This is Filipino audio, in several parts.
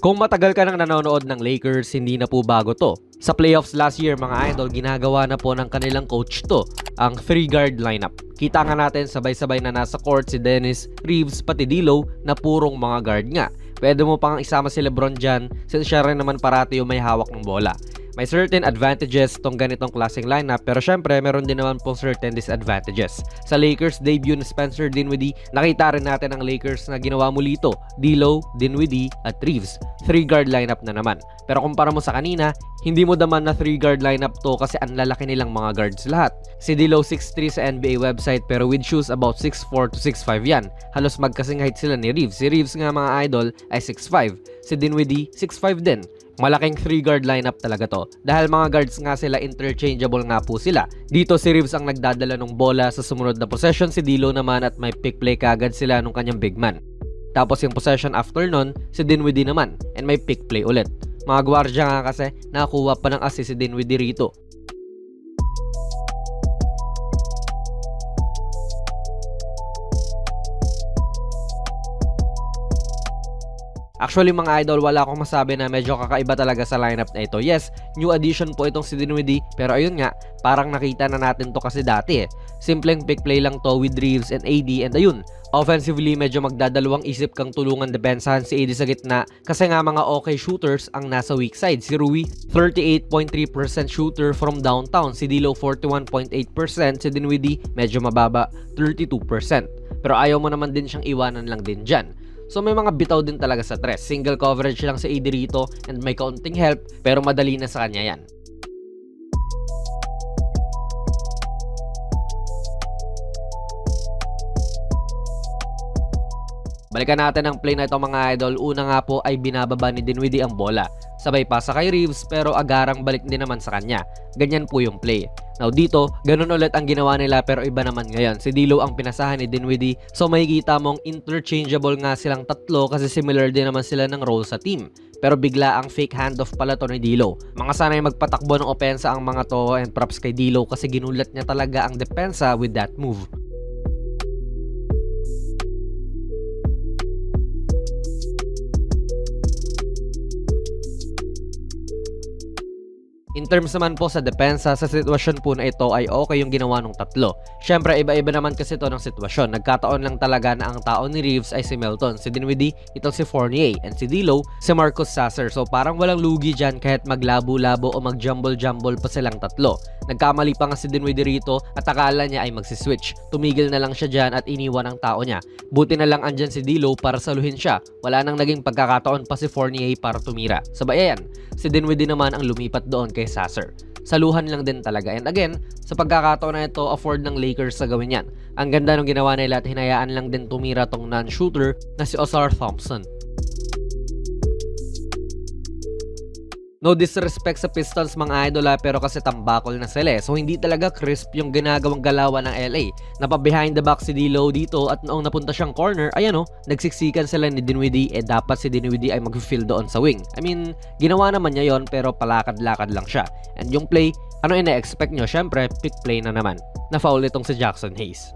Kung matagal ka nang nanonood ng Lakers, hindi na po bago to. Sa playoffs last year mga idol, ginagawa na po ng kanilang coach to, ang 3-guard lineup. Kita nga natin sabay-sabay na nasa court si Dennis, Reeves, pati D'Lo na purong mga guard nga. Pwede mo pang isama si LeBron dyan since siya rin naman parati yung may hawak ng bola. May certain advantages tong ganitong klaseng lineup pero syempre meron din naman pong certain disadvantages. Sa Lakers debut ni Spencer Dinwiddie, nakita rin natin ang Lakers na ginawa muli ito. D'Lo, Dinwiddie at Reeves. 3-guard lineup na naman. Pero kumpara mo sa kanina, hindi mo daman na 3-guard lineup to kasi ang lalaki nilang mga guards lahat. Si D'Lo 6'3 sa NBA website pero with shoes about 6'4 to 6'5 yan. Halos magkasing height sila ni Reeves. Si Reeves nga mga idol ay 6'5. Si Dinwiddie 6'5 din. Malaking 3-guard lineup talaga to. Dahil mga guards nga sila, interchangeable nga po sila. Dito si Reeves ang nagdadala ng bola sa sumunod na possession, si D'Lo naman at may pick play kagad sila nung kanyang big man. Tapos yung possession after nun, si Dinwiddie naman and may pick play ulit. Mga gwardiya nga kasi, nakakuha pa ng assist si Dinwiddie rito. Actually mga idol, wala akong masabi na medyo kakaiba talaga sa lineup na ito. Yes, new addition po itong si Dinwiddie, pero ayun nga, parang nakita na natin to kasi dati eh. Simpleng pick play lang to with Reeves and AD and ayun, offensively medyo magdadalawang isip kang tulungan depensahan si AD sa gitna kasi nga mga okay shooters ang nasa weak side. Si Rui, 38.3% shooter from downtown. Si D'Lo, 41.8%. Si Dinwiddie, medyo mababa, 32%. Pero ayaw mo naman din siyang iwanan lang din dyan. So may mga bitaw din talaga sa tres. Single coverage lang sa AD rito and may kaunting help pero madali na sa kanya yan. Balikan natin ang play na ito mga idol. Una nga po ay binababa ni Dinwiddie ang bola. Sabay pasa kay Reeves pero agarang balik din naman sa kanya. Ganyan po yung play. Now dito, ganun ulit ang ginawa nila pero iba naman ngayon. Si D'Lo ang pinasahan ni Dinwiddie. So makikita mong interchangeable nga silang tatlo kasi similar din naman sila ng role sa team. Pero bigla ang fake handoff pala to ni D'Lo. Mga sanay magpatakbo ng opensa ang mga to and props kay D'Lo kasi ginulat niya talaga ang depensa with that move. In terms naman po sa depensa, sa sitwasyon po na ito ay okay yung ginawa ng tatlo. Syempre, iba-iba naman kasi ito ng sitwasyon. Nagkataon lang talaga na ang tao ni Reeves ay si Melton, si Dinwiddie, itong si Fournier, and si D'Lo, si Marcus Sasser. So parang walang lugi dyan kahit maglabo-labo o mag-jumble-jumble pa silang tatlo. Nagkamali pa nga si Dinwiddie rito at akala niya ay magsiswitch. Tumigil na lang siya dyan at iniwan ang tao niya. Buti na lang andyan si D'Lo para saluhin siya. Wala nang naging pagkakataon pa si Fournier para tumira. Sabay ayan, si Dinwiddie naman ang lumipat doon kay Sasser. Saluhan lang din talaga. And again, sa pagkakataon na ito, afford ng Lakers sa gawin yan. Ang ganda nung ginawa nila at hinayaan lang din tumira tong non-shooter na si Ausar Thompson. No disrespect sa Pistons mga idol pero kasi tambakol na sila so hindi talaga crisp yung ginagawang galawan ng LA. Napa behind the back si D'Lo dito at noong napunta siyang corner, ayan nagsiksikan sila ni Dinwiddie dapat si Dinwiddie ay mag-fill doon sa wing. I mean, ginawa naman niya yon pero palakad-lakad lang siya. And yung play, ano ina-expect nyo? Syempre, pick play na naman. Na-foul itong si Jackson Hayes.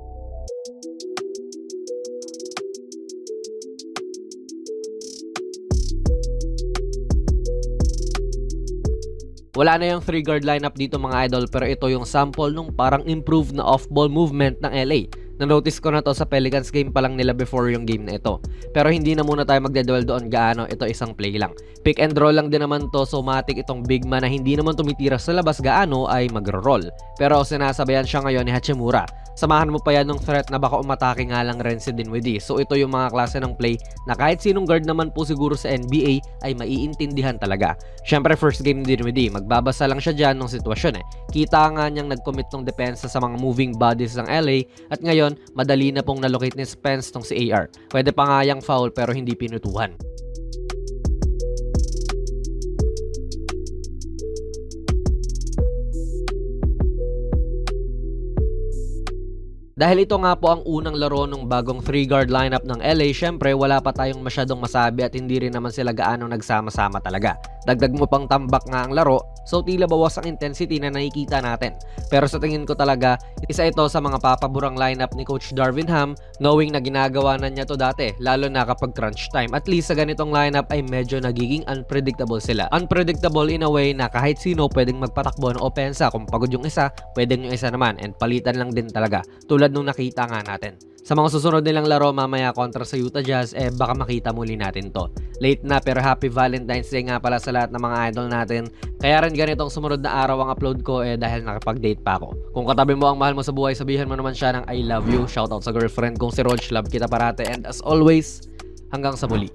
Wala na yung 3-guard lineup dito mga idol pero ito yung sample nung parang improved na off-ball movement ng LA. Na-notice ko na to sa Pelicans game pa lang nila before yung game na ito. Pero hindi na muna tayo magdedwell doon gaano, ito isang play lang. Pick and roll lang din naman to, so matik itong big man na hindi naman tumitira sa labas gaano ay magro-roll. Pero sinasabayan siya ngayon ni Hachimura. Samahan mo pa yan ng threat na baka umatake nga lang rin si Dinwiddie. So ito yung mga klase ng play na kahit sinong guard naman po siguro sa NBA ay maiintindihan talaga. Syempre first game ni Dinwiddie, magbabasa lang siya dyan ng sitwasyon Kita nga niyang nag-commit ng depensa sa mga moving bodies ng LA at ngayon madali na pong nalocate ni Spence tong si AR. Pwede pa nga yang foul pero hindi pinutuhan. Dahil ito nga po ang unang laro ng bagong 3-guard lineup ng LA, syempre wala pa tayong masyadong masabi at hindi rin naman sila gaano nagsama-sama talaga. Dagdag mo pang tambak nga ang laro, So tila bawas ang intensity na nakikita natin. Pero sa tingin ko talaga, isa ito sa mga papaborang lineup ni Coach Darvin Ham, knowing na ginagawa na niya to dati, lalo na kapag crunch time. At least sa ganitong lineup ay medyo nagiging unpredictable sila. Unpredictable in a way na kahit sino pwedeng magpatakbo ng opensa. Kung pagod yung isa, pwedeng yung isa naman, and palitan lang din talaga, tulad nung nakita nga natin. Sa mga susunod nilang laro mamaya kontra sa Utah Jazz, baka makita muli natin to. Late na pero happy Valentine's Day nga pala sa lahat ng mga idol natin. Kaya rin ganitong sumunod na araw ang upload ko dahil nakapag-date pa ako. Kung katabi mo ang mahal mo sa buhay, sabihan mo naman siya ng I love you. Shoutout sa girlfriend kong si Rog, love kita parate, and as always, hanggang sa muli.